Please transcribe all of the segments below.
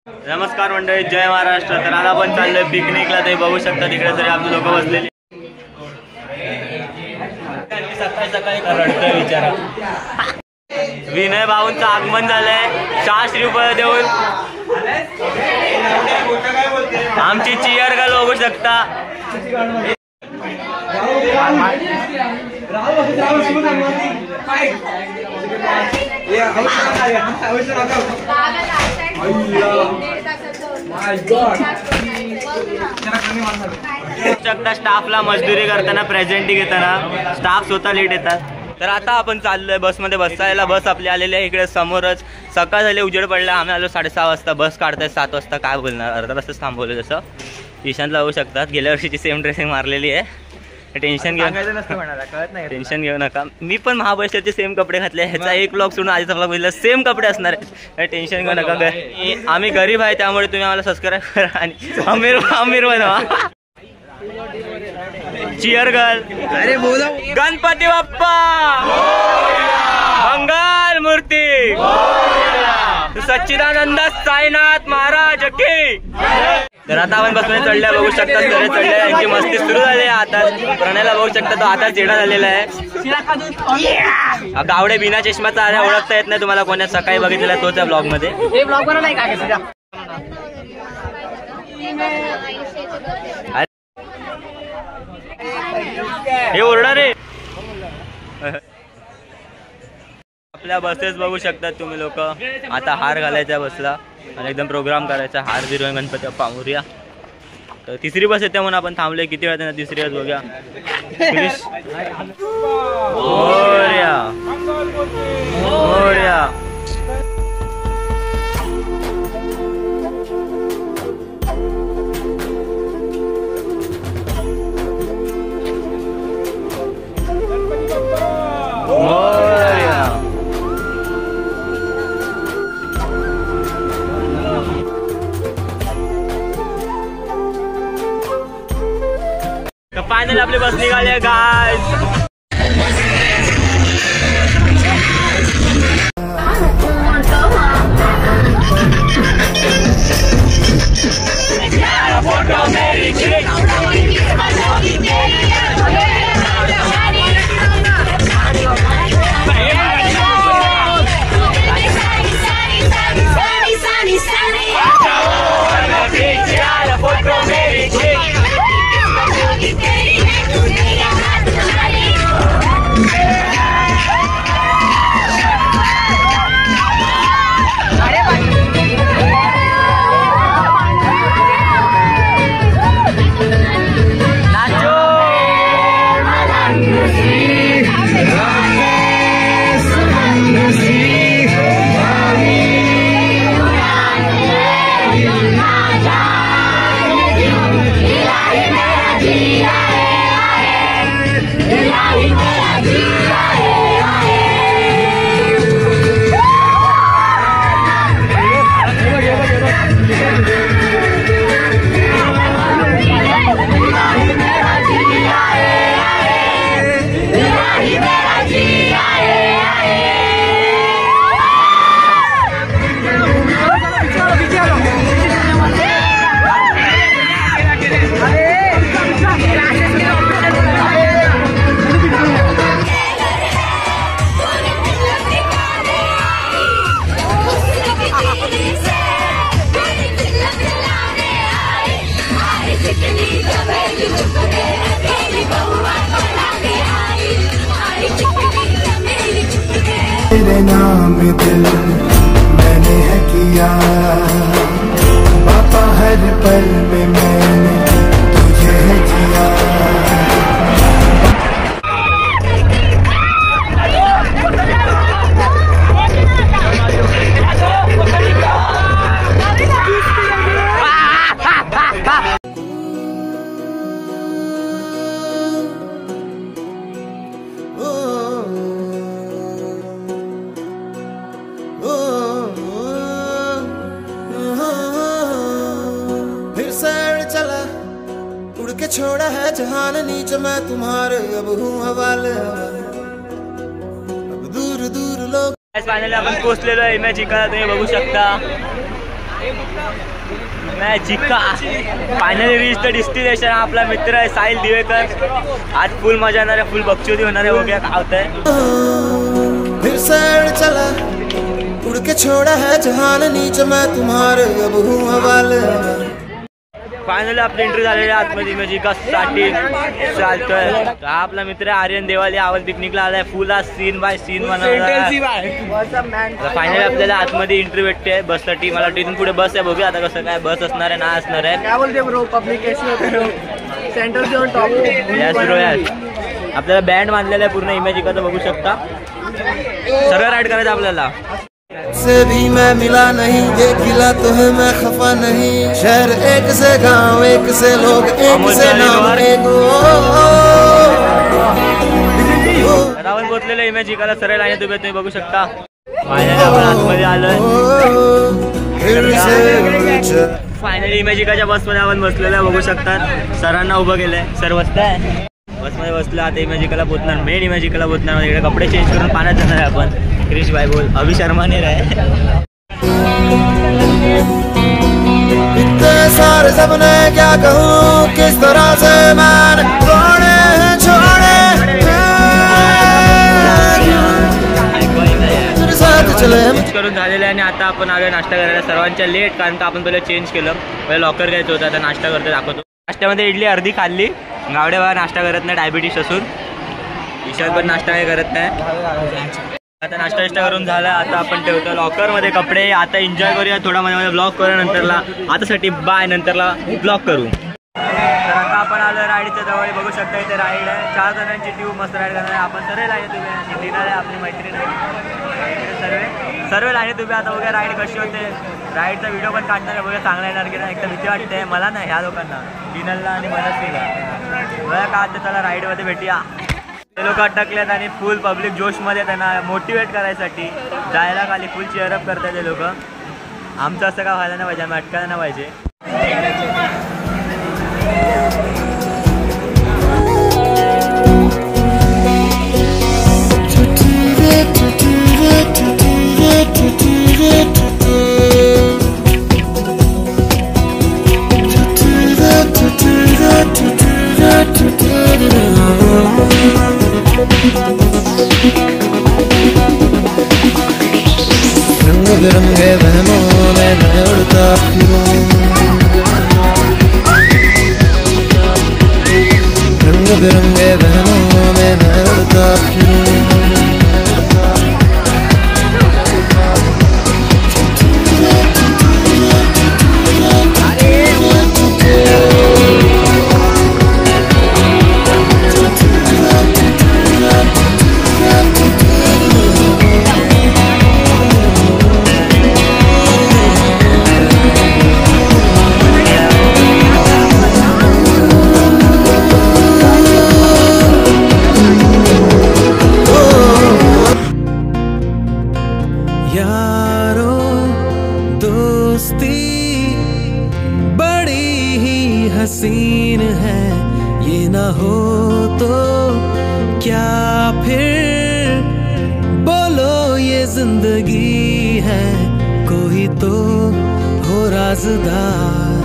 नमस्कार मंडळी, जय महाराष्ट्र. तर आता आपण चाललोय पिकनिकला. ते बघू शकता तिकडे सगळे आपले लोक बसलेली. सकाळी सकाळी रडतोय विचारा. विनय भाऊंचं आगमन झालंय 600 रुपये देऊन. आमची चिअर गर्ल बघू शकता. स्टाफला मजदुरी करताना प्रेझेंटी घेताना स्टाफ स्वतः लेट येतात. तर आता आपण चाललोय बसमध्ये बसायला. बस आपली आलेली आहे इकडे समोरच. सकाळ झाली, उजेड पडला. आम्ही आलो 6:30 वाजता. बस काढताय 7 वाजता. काय बोलणार, अर्धा तासच थांबवलं. जसं ईशानला होऊ शकतात. गेल्या वर्षीची सेम ड्रेसिंग मारलेली आहे. टेन्शन घेऊ नका. मी पण महाबळेश्वरचे सेम कपडे घातले. ह्याचा एक ब्लॉग सोडून आधीचा ब्लॉग बघितला. सेम कपडे असणार आहे. टेन्शन घेऊ नका. आम्ही गरीब आहे त्यामुळे तुम्ही आम्हाला सबस्क्राईब करा आणि अमीर बनवा. Cheer girl. अरे बोला. गणपती बाप्पा मंगल मूर्ती. सच्चिदानंद साईनाथ महाराज की. तर आता आपण बसमध्ये चढल्या बघू शकता. सगळे चढले. यांची मस्ती सुरू झाली. आता प्रणयला बघू शकता. तो आता चेडा झालेला आहे. गावडे बिना चष्म्याचा आहे. ओळखता येत नाही तुम्हाला कोणा. सकाळी बघितलेला तोच या ब्लॉग मध्ये. हे ओरडा रे. आपल्या बसेस बघू शकतात तुम्ही लोक. आता हार घालायचा बसला आणि एकदम प्रोग्राम करायचा. हार बिरवण गणपती बाप्पा मोरया. तर तिसरी बस येते म्हणून आपण थांबलोय. किती वेळ त्यांना तिसरी बस बघूया. मोरया मोरया. फायनल आपली बस निघाली आहे गाइस. तेरे नाम दिल मैंने है किया बापा. हर पल में मैंने तुझे है जिया. छोड़ा है जहान नीच मैं तुम्हारे अब हूँ हवाले. अब दूर दूर लोग. फायनली आपण पोहोचलेलो आहे इमेजिका. तुम्ही बघू शकता चिक्का फायनली रीच द डेस्टिनेशन. आपला मित्र आहे साहिल दिवेकर. आज फुल मजा येणार आहे, फुल बकचोदी होणार आहे. बघूया काय होतंय. फिर सैर चला उड़ के छोड़ा है जहान नीचे मैं तुम्हारे अब हूँ हवाले. फायनली आपले इंटरव्ह्यू झालेले आतमध्ये इमेजिकासाठी चालतोय. हा आपला मित्र आर्यन देवाले आवल पिकनिकला आलाय. फुल आज सीन बाय सीन बनवला. फायनली आपल्याला आतमध्ये इंटरव्ह्यू भेटते बससाठी. मला तिथून पुढे बस आहे. बघूया आता कसं काय बस असणार आहे ना असणार आहे. क्या बोलते ब्रो पब्लिक कैसी होते हो सेंटर से on top. Yes bro yes. आपल्याला बँड बांधलेला आहे पूर्ण इमेजिकाचं बघू शकता. सरळ राईड करायचं आपल्याला. से भी मैं मिला नहीं ये खिला तो है मैं खफा नहीं. शहर एक से गांव एक से लोग एक से नाम एक. रावण पोचलेलं इमेजिकाला सरळ लाईन उभे तुम्ही बघू शकता. फायनली आपण आतमध्ये आलोय. फायनली इमेजिकाच्या बसमध्ये आपण बसलेलं बघू शकतात. सरांना उभं केलंय. सर बसताय बसमध्ये बसलं. आता इमेजिकाला पोचणार. मेन इमेजिकाला पोचणार. इकडे कपडे चेंज करून पाण्यात जाणार आहे आपण. क्रिश भाई बोल अभी शर्मा नहीं रहे. इतने सारे सपने क्या कहूँ किस तरह से मैंने तोड़े छोड़े तेरे साथ चले. चेंज करून झालेलं आहे आणि आता आपण आलो नाश्ता करायला. सर्वांच्या लेट कारण का आपण पहिलं चेंज केलं. पहिले लॉकर घ्यायचं होतं. आता नाश्ता करतो दाखवतो. नाश्त्यामध्ये इडली अर्धी खाल्ली. गावडे बाबा नाश्ता करत नाही डायबिटीस असून. ईशान पण नाश्ता काही करत नाही. आता नाश्ता करून झाला. आता आपण ठेवतो लॉकरमध्ये कपडे. आता एन्जॉय करूया थोडा मध्ये ब्लॉग करू. नंतरला आतासाठी बाय नंतरला ब्लॉग करू. तर आता आपण आलो राईडच्या जवळ. बघू शकता इथे राईड आहे. 4 जणांची ट्यूब मस्त राईड करणार आहे. आपण सर्व लाईनीत उभे आहे. डिनर आहे आपली मैत्रीण सर्व लाईनीत उभे. आता बघा राईड कशी होते. राईडचा व्हिडिओ पण काढणार आहे. बघा चांगला येणार की नाही. एक तर भीती वाटते मला नाही ह्या लोकांना डिनरला आणि मनस्वीला. बघा का आता त्याला राईडमध्ये भेटूया. ते लोक अटकलेत आणि फुल पब्लिक जोशमध्ये त्यांना मोटिवेट करायसाठी जायला खाली फुल चेअरअप करतात ते लोक. आमचं असं काय व्हायला नाही पाहिजे. आम्ही अटकायला नाही पाहिजे. रंग बिरंगे वहमों में मैं उड़ता फिरूं. रंग बिरंगे वहमों में मैं उड़ता फिरूं. हसीन है ये ना हो तो क्या फिर बोलो ये जिंदगी है. कोई तो हो राज़दार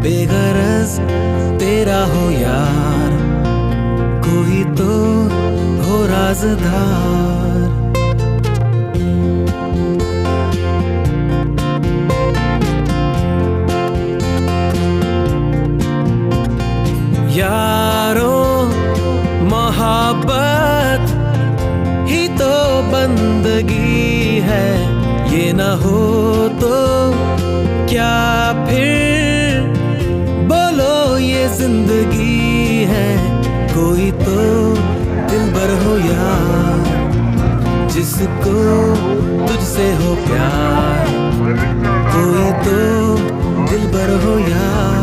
बेगरज तेरा हो यार. कोई तो हो राज़दार. यारों मोहब्बत ही तो बंदगी है. ये न हो तो क्या फिर बोलो ये जिंदगी है. कोई तो दिलबर हो यार जिसको तुझसे हो प्यार. कोई तो दिलबर हो यार